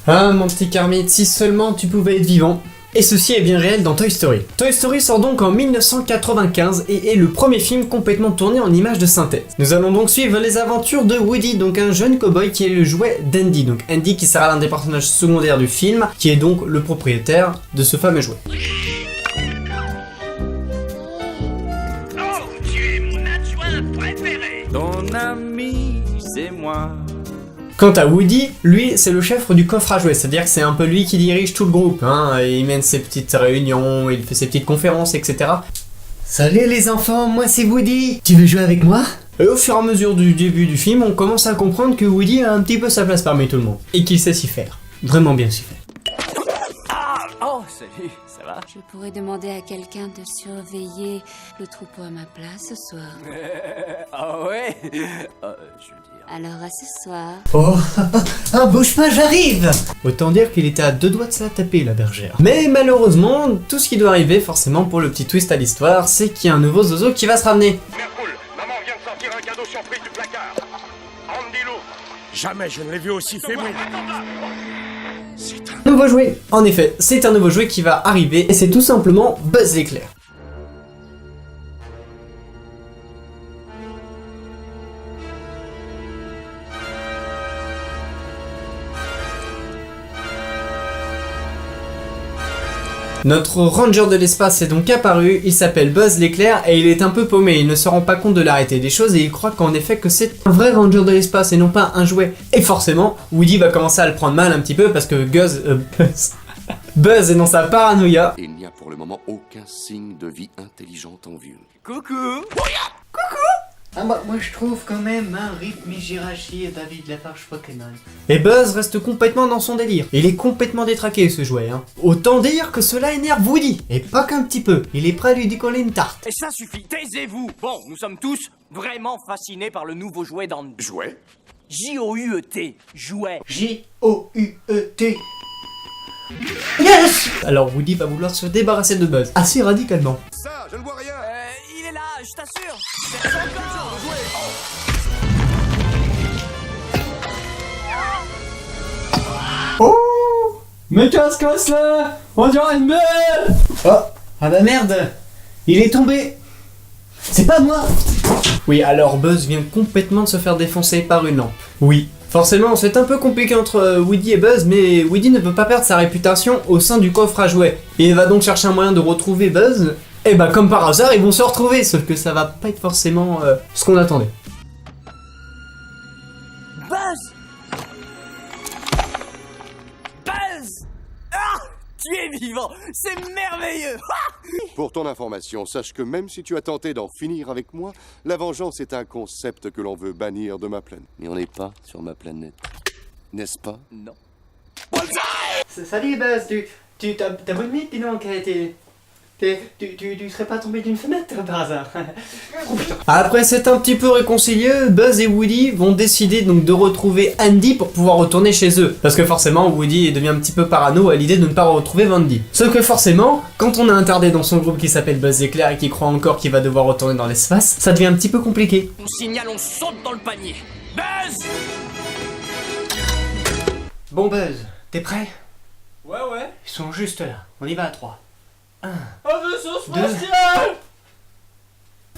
Ah mon petit Kermit, si seulement tu pouvais être vivant. Et ceci est bien réel dans Toy Story. Toy Story sort donc en 1995 et est le premier film complètement tourné en images de synthèse. Nous allons donc suivre les aventures de Woody, donc un jeune cowboy qui est le jouet d'Andy. Donc Andy qui sera l'un des personnages secondaires du film, qui est donc le propriétaire de ce fameux jouet. Oh, tu es mon adjoint préféré. Ton ami, c'est moi. Quant à Woody, lui, c'est le chef du coffre à jouets, c'est-à-dire que c'est un peu lui qui dirige tout le groupe, hein. Il mène ses petites réunions, il fait ses petites conférences, etc. Salut les enfants, moi c'est Woody. Tu veux jouer avec moi? Et au fur et à mesure du début du film, on commence à comprendre que Woody a un petit peu sa place parmi tout le monde. Et qu'il sait s'y faire. Vraiment bien s'y faire. Oh, salut, ça va? Je pourrais demander à quelqu'un de surveiller le troupeau à ma place ce soir. Ah ouais? Je veux dire... Alors à ce soir. Oh, bouge pas, j'arrive! Autant dire qu'il était à deux doigts de se la taper, la bergère. Mais malheureusement, tout ce qui doit arriver, forcément, pour le petit twist à l'histoire, c'est qu'il y a un nouveau zozo qui va se ramener. Mercoul, maman vient de sortir un cadeau surprise du placard. Andy Lou. Jamais je ne l'ai vu aussi fébrile. Nouveau jouet. En effet, c'est un nouveau jouet qui va arriver, et c'est tout simplement Buzz l'éclair. Notre ranger de l'espace est donc apparu, il s'appelle Buzz l'éclair et il est un peu paumé, il ne se rend pas compte de l'arrêté des choses et il croit qu'en effet que c'est un vrai ranger de l'espace et non pas un jouet. Et forcément, Woody va commencer à le prendre mal un petit peu parce que Buzz est dans sa paranoïa. Il n'y a pour le moment aucun signe de vie intelligente en vue. Coucou! Ah bah, moi je trouve quand même un rythme Higurashi et David Lafarge Pokémon. Et Buzz reste complètement dans son délire. Il est complètement détraqué ce jouet, hein. Autant dire que cela énerve Woody. Et pas qu'un petit peu, il est prêt à lui décoller une tarte. Et ça suffit, taisez-vous! Bon, nous sommes tous vraiment fascinés par le nouveau jouet d'Andy. Jouet? J-O-U-E-T, jouet. J-O-U-E-T. Yes! Alors Woody va vouloir se débarrasser de Buzz, assez radicalement. Ça, je ne vois rien! Il est là, je t'assure! C'est son corps! Oh! Mais casse là! On dirait une belle! Oh! Ah bah merde! Il est tombé! C'est pas moi! Oui, alors Buzz vient complètement de se faire défoncer par une lampe. Oui. Forcément, c'est un peu compliqué entre Woody et Buzz, mais Woody ne veut pas perdre sa réputation au sein du coffre à jouets. Il va donc chercher un moyen de retrouver Buzz, et bah comme par hasard, ils vont se retrouver, sauf que ça va pas être forcément ce qu'on attendait. Buzz! Buzz! Ah! Tu es vivant! C'est merveilleux! Pour ton information, sache que même si tu as tenté d'en finir avec moi, la vengeance est un concept que l'on veut bannir de ma planète. Mais on n'est pas sur ma planète. N'est-ce pas? Non. Salut Buzz, t'as bonne nuit, dis donc, tu serais pas tombé d'une fenêtre par hasard? Après c'est un petit peu réconcilié, Buzz et Woody vont décider donc de retrouver Andy pour pouvoir retourner chez eux. Parce que forcément Woody devient un petit peu parano à l'idée de ne pas retrouver Andy. Sauf que forcément, quand on a un tardé dans son groupe qui s'appelle Buzz l'éclair et qui croit encore qu'il va devoir retourner dans l'espace, ça devient un petit peu compliqué. On signale, on saute dans le panier. Buzz! Bon Buzz, t'es prêt? Ouais. Ils sont juste là, on y va à 3.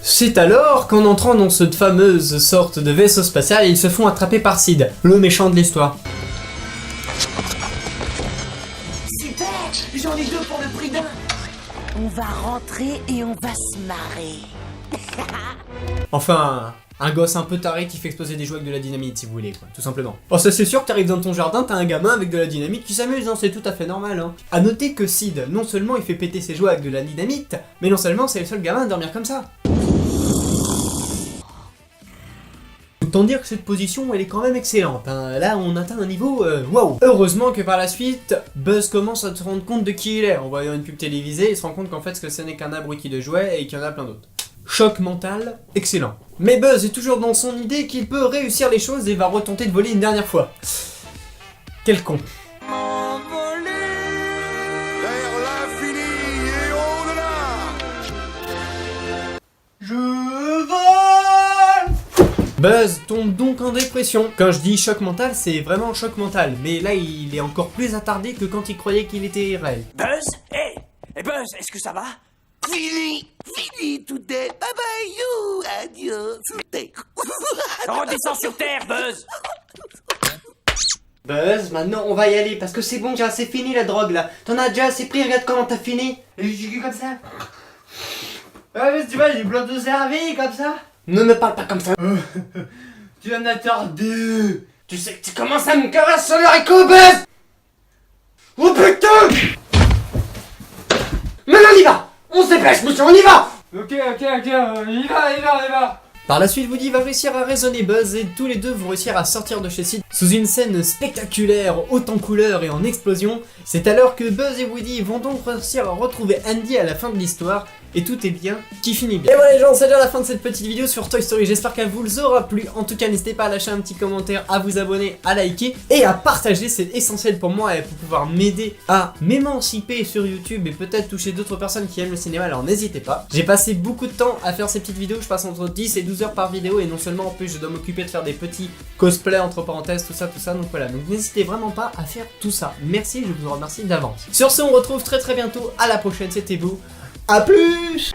C'est alors qu'en entrant dans cette fameuse sorte de vaisseau spatial, ils se font attraper par Sid, le méchant de l'histoire. Super! J'en ai 2 pour le prix d'un! On va rentrer et on va se marrer. Enfin, un gosse un peu taré qui fait exploser des jouets avec de la dynamite, si vous voulez, quoi, tout simplement. Oh, ça c'est sûr que t'arrives dans ton jardin, t'as un gamin avec de la dynamite qui s'amuse, hein, c'est tout à fait normal, hein. À noter que Sid, non seulement il fait péter ses jouets avec de la dynamite, mais non seulement c'est le seul gamin à dormir comme ça. Autant dire que cette position, elle est quand même excellente, hein. Là, on atteint un niveau, waouh. Heureusement que par la suite, Buzz commence à se rendre compte de qui il est. En voyant une pub télévisée, il se rend compte qu'en fait, ce n'est qu'un abruti de jouets et qu'il y en a plein d'autres. Choc mental, excellent. Mais Buzz est toujours dans son idée qu'il peut réussir les choses et va retenter de voler une dernière fois. Quel con. Vers l'infini et au-delà! Je vole! Buzz tombe donc en dépression. Quand je dis choc mental, c'est vraiment choc mental. Mais là, il est encore plus attardé que quand il croyait qu'il était réel. Buzz? Hey Buzz, est-ce que ça va? Fini, tout est. Bye bye you, adieu, sur terre. Redescends sur Terre, Buzz! Buzz, maintenant on va y aller parce que c'est bon, c'est fini la drogue là. T'en as déjà assez pris, regarde comment t'as fini. Et j'ai comme ça. Ouais, mais tu vois, j'ai plein de cervelle comme ça. Ne me parle pas comme ça. Tu en as tardé. Tu sais que tu commences à me caresser sur le haricot, Buzz. Oh putain. Maintenant on y va. On se dépêche, monsieur, on y va. Ok, on y va. Par la suite, Woody va réussir à raisonner Buzz et tous les deux vont réussir à sortir de chez Sid sous une scène spectaculaire, haute en couleurs et en explosion. C'est alors que Buzz et Woody vont donc réussir à retrouver Andy à la fin de l'histoire et tout est bien qui finit bien. Et voilà les gens, c'est déjà la fin de cette petite vidéo sur Toy Story, j'espère qu'elle vous aura plu. En tout cas, n'hésitez pas à lâcher un petit commentaire, à vous abonner, à liker et à partager, c'est essentiel pour moi et pour pouvoir m'aider à m'émanciper sur YouTube et peut-être toucher d'autres personnes qui aiment le cinéma, alors n'hésitez pas. J'ai passé beaucoup de temps à faire ces petites vidéos, je passe entre 10 et 12 heures par vidéo et non seulement en plus je dois m'occuper de faire des petits cosplays entre parenthèses, tout ça, donc voilà. Donc n'hésitez vraiment pas à faire tout ça. Merci, je vous en remercie d'avance. Sur ce, on retrouve très bientôt, à la prochaine, c'était vous. A plus.